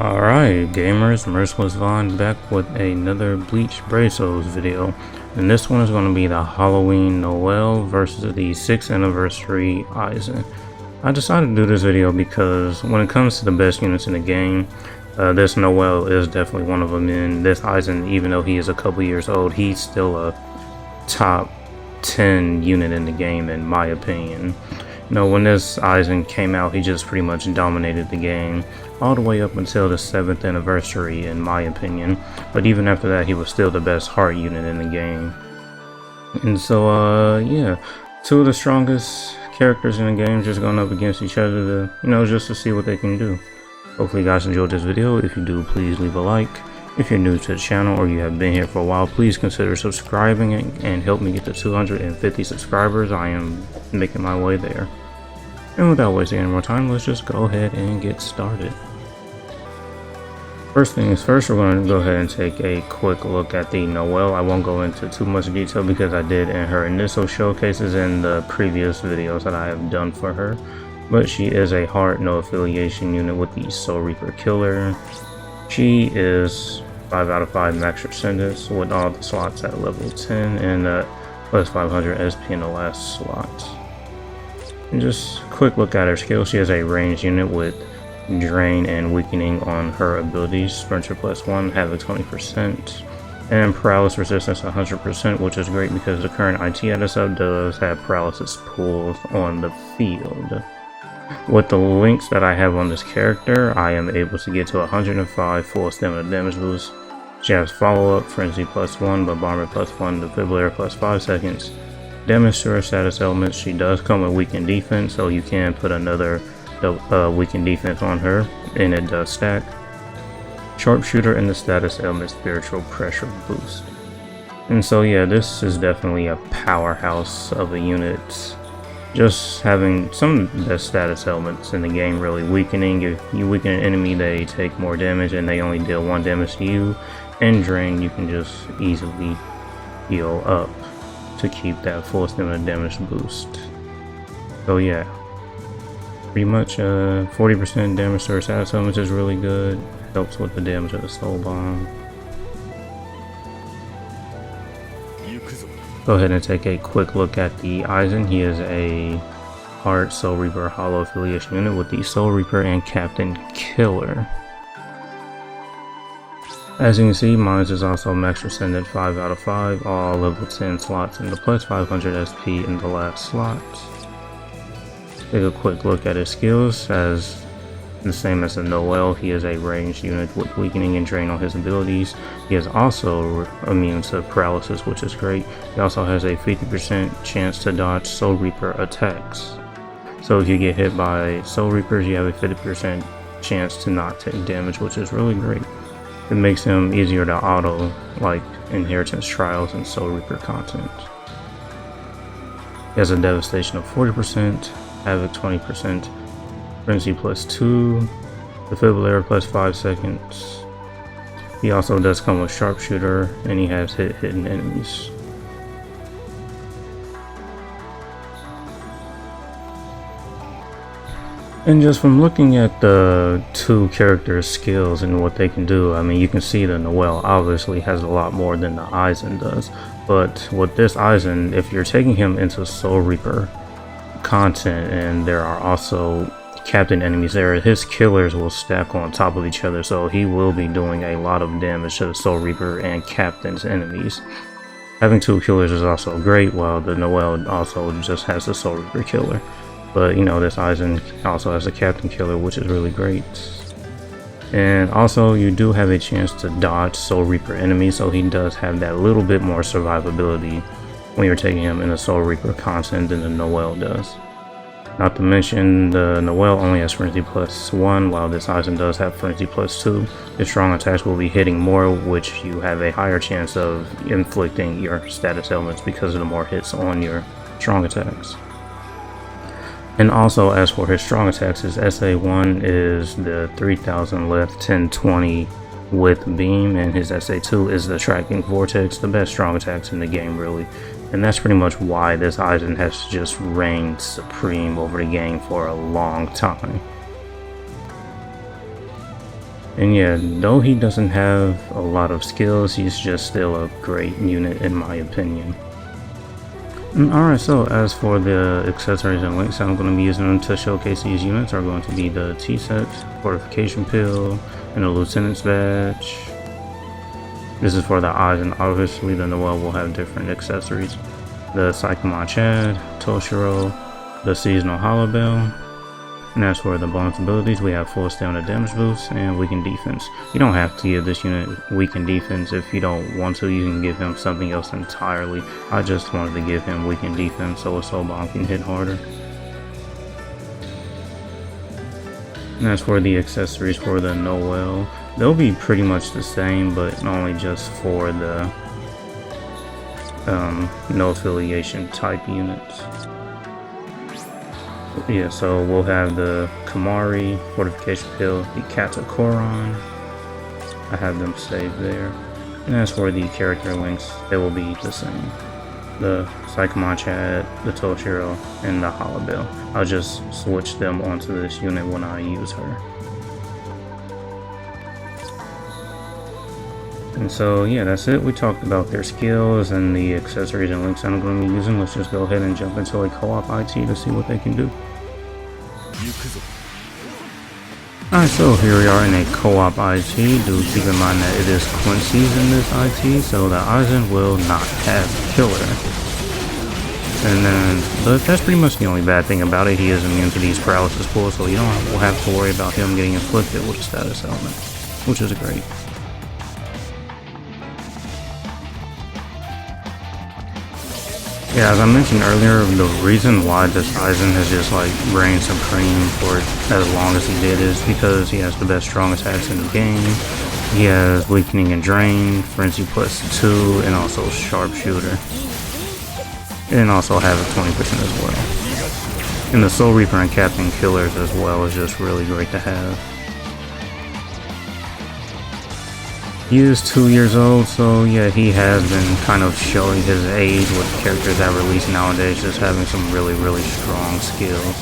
Alright gamers, Merciless Vaughn back with another Bleach Brazos video, and this one is going to be the Halloween Noel versus the 6th anniversary Aizen. I decided to do this video because when it comes to the best units in the game, this Noel is definitely one of them, and this Aizen, even though he is a couple years old, he's still a top 10 unit in the game in my opinion. You know, when this Aizen came out, he just pretty much dominated the game all the way up until the 7th anniversary in my opinion, but even after that he was still the best heart unit in the game. And so yeah, two of the strongest characters in the game just going up against each other to, just to see what they can do. Hopefully you guys enjoyed this video. If you do, please leave a like. If you're new to the channel or you have been here for a while, please consider subscribing and help me get to 250 subscribers. I am making my way there. And without wasting any more time, let's just go ahead and get started. First things first, we're going to go ahead and take a quick look at the Noel. I won't go into too much detail because I did in her initial showcases in the previous videos that I have done for her. But she is a heart, no affiliation unit with the Soul Reaper Killer. She is 5 out of 5 max ascendance with all the slots at level 10 and plus 500 SP in the last slot. And just quick look at her skills. She has a ranged unit with drain and weakening on her abilities, Sprinter +1, Havoc 20%, and paralysis resistance 100%, which is great because the current IT edit does have paralysis pools on the field. With the links that I have on this character, I am able to get to 105 full stamina damage boost. She has follow-up, Frenzy +1, Bombardment +1, Defibrillator +5 seconds. Damage to her status elements. She does come with weakened defense, so you can put another weakened defense on her, and it does stack. Sharpshooter and the status element spiritual pressure boost. And so yeah, this is definitely a powerhouse of a unit. Just having some of the best status elements in the game, really. Weakening, if you weaken an enemy, they take more damage and they only deal 1 damage to you. And drain, you can just easily heal up to keep that full stamina damage boost. So yeah, pretty much 40% damage to her status elements is really good. Helps with the damage of the soul bomb. Go ahead and take a quick look at the Aizen. He is a Heart Soul Reaper Hollow affiliation unit with the Soul Reaper and Captain Killer. As you can see, mine is also max ascendant 5 out of 5, all level 10 slots in the plus 500 SP in the last slot. Take a quick look at his skills. As the same as the Noel, he is a ranged unit with weakening and drain on his abilities. He is also immune to paralysis, which is great. He also has a 50% chance to dodge Soul Reaper attacks. So if you get hit by Soul Reapers, you have a 50% chance to not take damage, which is really great. It makes him easier to auto, like Inheritance Trials and Soul Reaper content. He has a Devastation of 40%, Havoc 20%, Frenzy +2, Defibrillator +5 seconds. He also does come with Sharpshooter, and he has hit hidden enemies. And just from looking at the two characters' skills and what they can do, I mean, you can see the Noel obviously has a lot more than the Aizen does. But with this Aizen, if you're taking him into Soul Reaper content and there are also captain enemies there, his killers will stack on top of each other, so he will be doing a lot of damage to the Soul Reaper and captain's enemies. Having two killers is also great, while the Noel also just has the Soul Reaper killer. But this Aizen also has a Captain Killer, which is really great. And also you do have a chance to dodge Soul Reaper enemies, so he does have that little bit more survivability when you're taking him in a Soul Reaper content than the Noel does. Not to mention, the Noel only has Frenzy +1, while this Aizen does have Frenzy +2. His strong attacks will be hitting more, which you have a higher chance of inflicting your status elements because of the more hits on your strong attacks. And also, as for his strong attacks, his SA1 is the 3000 left 1020 with beam, and his SA2 is the tracking vortex, the best strong attacks in the game really. And that's pretty much why this Aizen has just reigned supreme over the game for a long time. And yeah, though he doesn't have a lot of skills, he's just still a great unit in my opinion. Alright, so as for the accessories and links I'm going to be using to showcase these units are going to be the T-set, fortification pill, and the lieutenant's badge. This is for the Aizen. Obviously the Noel will have different accessories. The Psychomon Chad, Toshiro, the seasonal hollow bell. And as for the bonus abilities, we have full stamina damage boost and weakened defense. You don't have to give this unit weakened defense if you don't want to. You can give him something else entirely. I just wanted to give him weakened defense so a soul bomb can hit harder. And as for the accessories for the Noel, they'll be pretty much the same, but only just for the no affiliation type units. Yeah, so we'll have the Kamari, Fortification Pill, the Katakoron. I have them saved there. And as for the character links, they will be the same. The Psychomon Chat, the Toshiro, and the Hollow Bell. I'll just switch them onto this unit when I use her. And so yeah, that's it. We talked about their skills and the accessories and links I'm going to be using. Let's just go ahead and jump into a co-op IT to see what they can do. Alright, so here we are in a co-op IT. Do keep in mind that it is Quincy's in this IT, so the Aizen will not have Killer. And then, but that's pretty much the only bad thing about it. He is immune to these paralysis pulls, so you don't have to worry about him getting inflicted with a status element, which is great. Yeah, as I mentioned earlier, the reason why this Aizen has just like reigned supreme for as long as he did is because he has the best strong attacks in the game. He has weakening and drain, frenzy +2, and also sharpshooter. And also have a 20% as well. And the Soul Reaper and Captain Killers as well is just really great to have. He is 2 years old, so yeah, he has been kind of showing his age with characters that release nowadays, just having some really strong skills.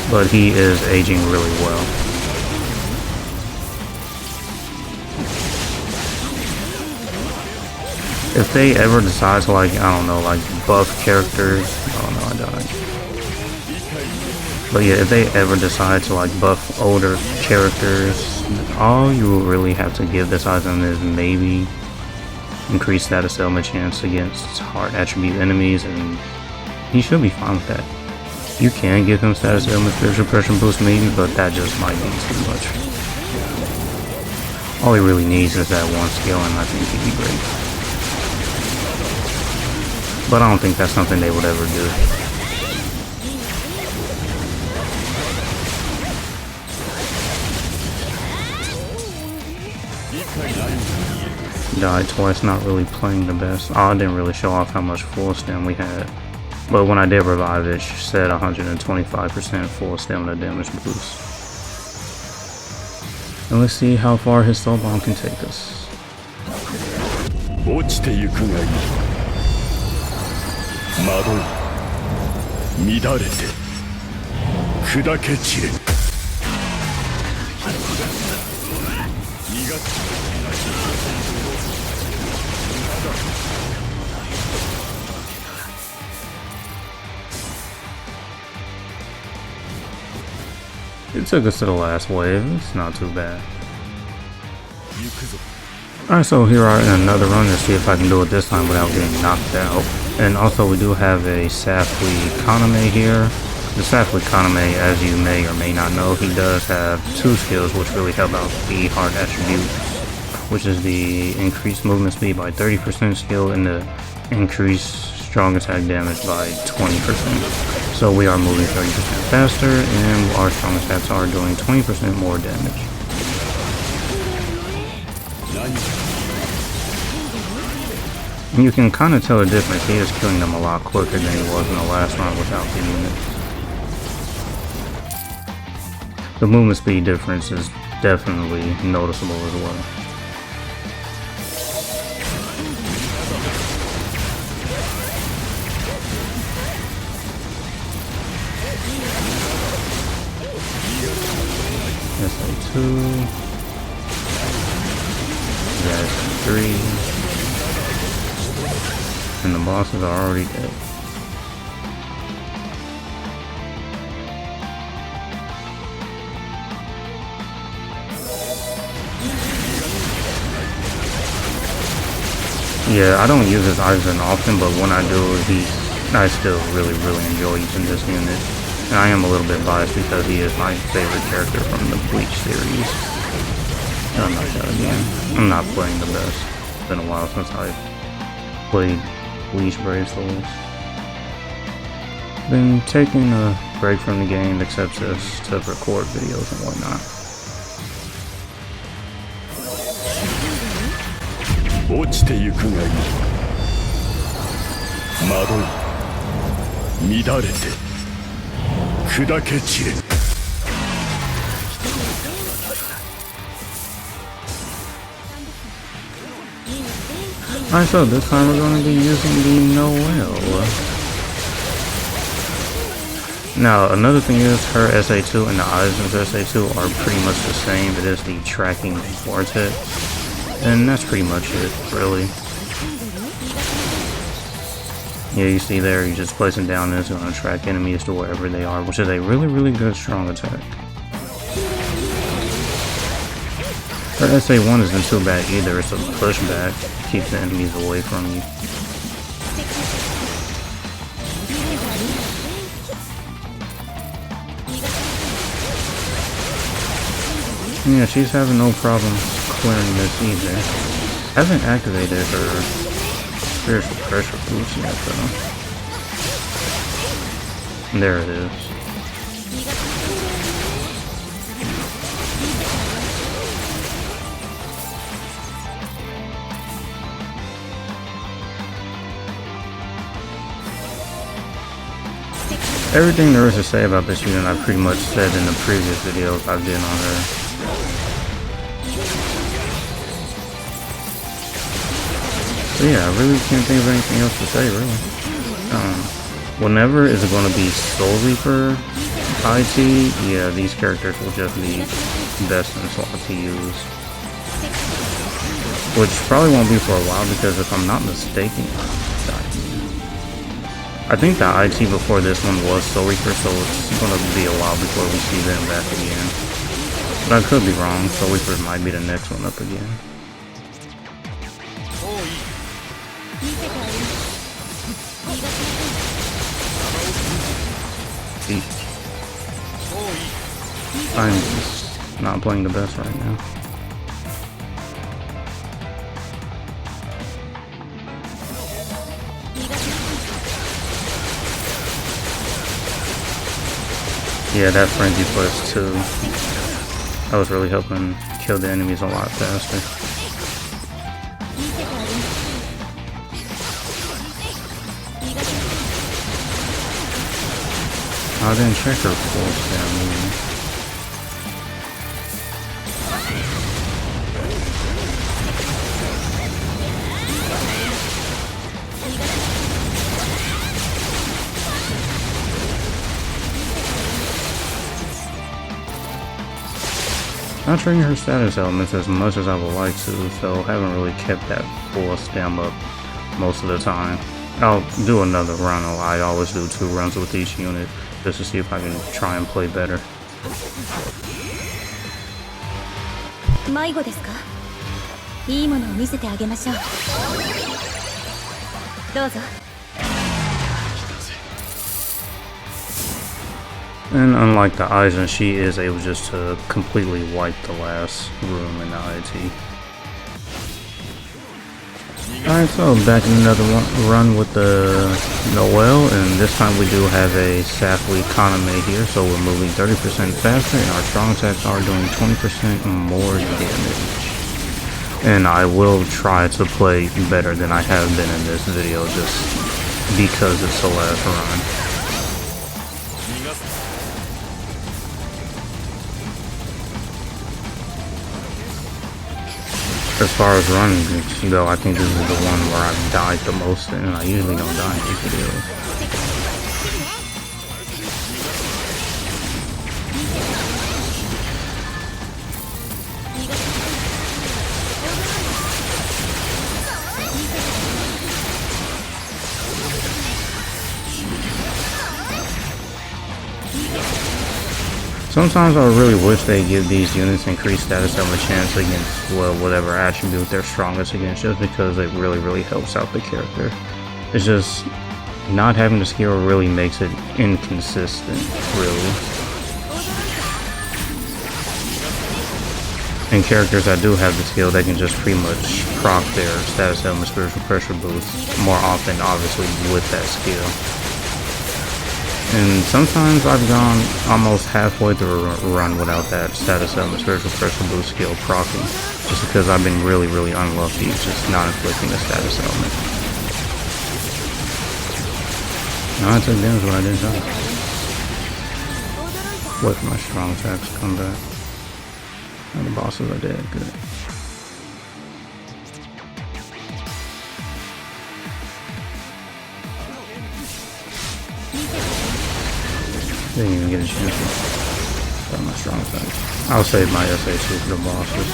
But he is aging really well. If they ever decide to, like, I don't know, like buff characters, oh no, I died. But yeah, if they ever decide to like buff older characters, all you will really have to give this Aizen is maybe increase status element chance against hard attribute enemies, and he should be fine with that. You can give him status element spiritual pressure boost maybe, but that just might be too much. All he really needs is that one skill, and I think he'd be great. But I don't think that's something they would ever do. Died twice, not really playing the best. Oh, I didn't really show off how much full stem we had. But when I did revive it, said 125% full stamina damage boost. And let's see how far his soul bomb can take us. It took us to the last wave. It's not too bad. Alright, so here I am in another run to see if I can do it this time without getting knocked out. And also we do have a Safely Kaname here. The Safely Kaname, as you may or may not know, he does have two skills which really help out the hard attributes, which is the increased movement speed by 30% skill and the increased strong attack damage by 20%. So we are moving 30% faster, and our strong attacks are doing 20% more damage. And you can kind of tell the difference. He is killing them a lot quicker than he was in the last round without the unit. The movement speed difference is definitely noticeable as well. SA2. SA3. And the bosses are already dead. Yeah, I don't use this Aizen often, but when I do, I still really enjoy using this unit. And I am a little bit biased because he is my favorite character from the Bleach series. I'm not that again. I'm not playing the best. It's been a while since I played Bleach Brave Souls. Been taking a break from the game, except just to record videos and whatnot. 落ちてゆくがいい。惑い、乱れて、砕け散れ。Alright, so this time we're going to be using the Noel. Now, another thing is her SA2 and the Aizen's SA2 are pretty much the same. It is the tracking quartet. And that's pretty much it, really. Yeah, you see there, you're just placing down this, you're going to track enemies to wherever they are, which is a really good strong attack. Her SA1 isn't too bad either, it's a pushback, keeps the enemies away from you. Yeah, she's having no problems clearing this either. Haven't activated her spiritual pressure boost yet though. There it is. Everything there is to say about this unit I pretty much said in the previous videos I've done on her. So yeah, I really can't think of anything else to say, really. Whenever is it going to be solely for IT, yeah, these characters will just be best in slot to use. Which probably won't be for a while, because if I'm not mistaken, I think the IT before this one was Soul Reaper, so it's going to be a while before we see them back again. But I could be wrong, Soul Reaper might be the next one up again. I'm just not playing the best right now. Yeah, that frenzy push too. That was really helping kill the enemies a lot faster. I didn't check her pulse down. Not triggering her status elements as much as I would like to, so haven't really kept that full stem up most of the time. I'll do another run. I always do 2 runs with each unit just to see if I can try and play better. 迷子ですか？いいものを見せてあげましょう。どうぞ。 And unlike the Aizen, she is able just to completely wipe the last room in the IT. Alright, so back in another run with the Noel, and this time we do have a Safely Kaname here, so we're moving 30% faster, and our strong attacks are doing 20% more damage. And I will try to play better than I have been in this video, just because it's the last run. As far as running go, I think this is the one where I've died the most, and I usually don't die in these videos. Sometimes I really wish they give these units increased status element chance against, well, whatever attribute they're strongest against, just because it really helps out the character. It's just not having the skill really makes it inconsistent, really. And characters that do have the skill, they can just pretty much proc their status element spiritual pressure boost more often, obviously, with that skill. And sometimes I've gone almost halfway through a run without that status element spiritual pressure boost skill proccing, just because I've been really unlucky just not inflicting the status element. No, I took damage, but I didn't die. Wait for my strong attacks to come back. And the bosses are dead, good. Didn't even get a chance to start my strong attacks. I'll save my SA2 for the bosses.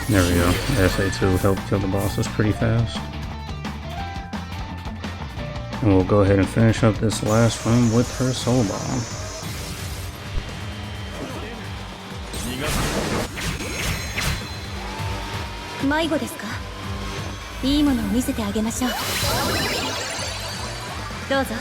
There we go. SA2 helped kill the bosses pretty fast. And we'll go ahead and finish up this last run with her soul bomb. 迷子ですか？いいものを見せてあげましょう。どうぞ。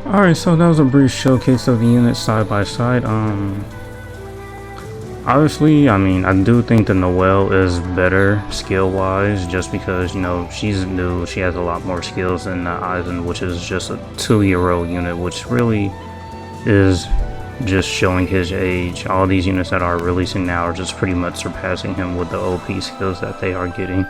Alright, so that was a brief showcase of the units side by side. Obviously, I mean, I do think the Noel is better skill-wise, just because, you know, she's new, she has a lot more skills than Aizen, which is just a 2-year-old unit, which really is just showing his age. All these units that are releasing now are just pretty much surpassing him with the OP skills that they are getting.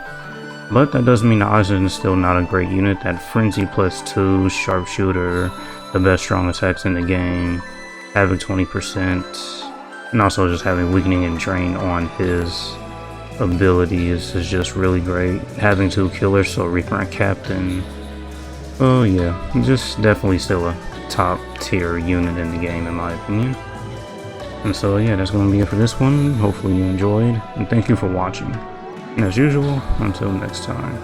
But that doesn't mean Aizen is still not a great unit. That Frenzy +2, Sharpshooter, the best strong attacks in the game, Havoc 20%, and also just having Weakening and Drain on his abilities is just really great. Having 2 killers, so Reaper and Captain. Oh yeah, just definitely still a top tier unit in the game in my opinion. And so yeah, that's going to be it for this one. Hopefully you enjoyed, and thank you for watching. And as usual, until next time.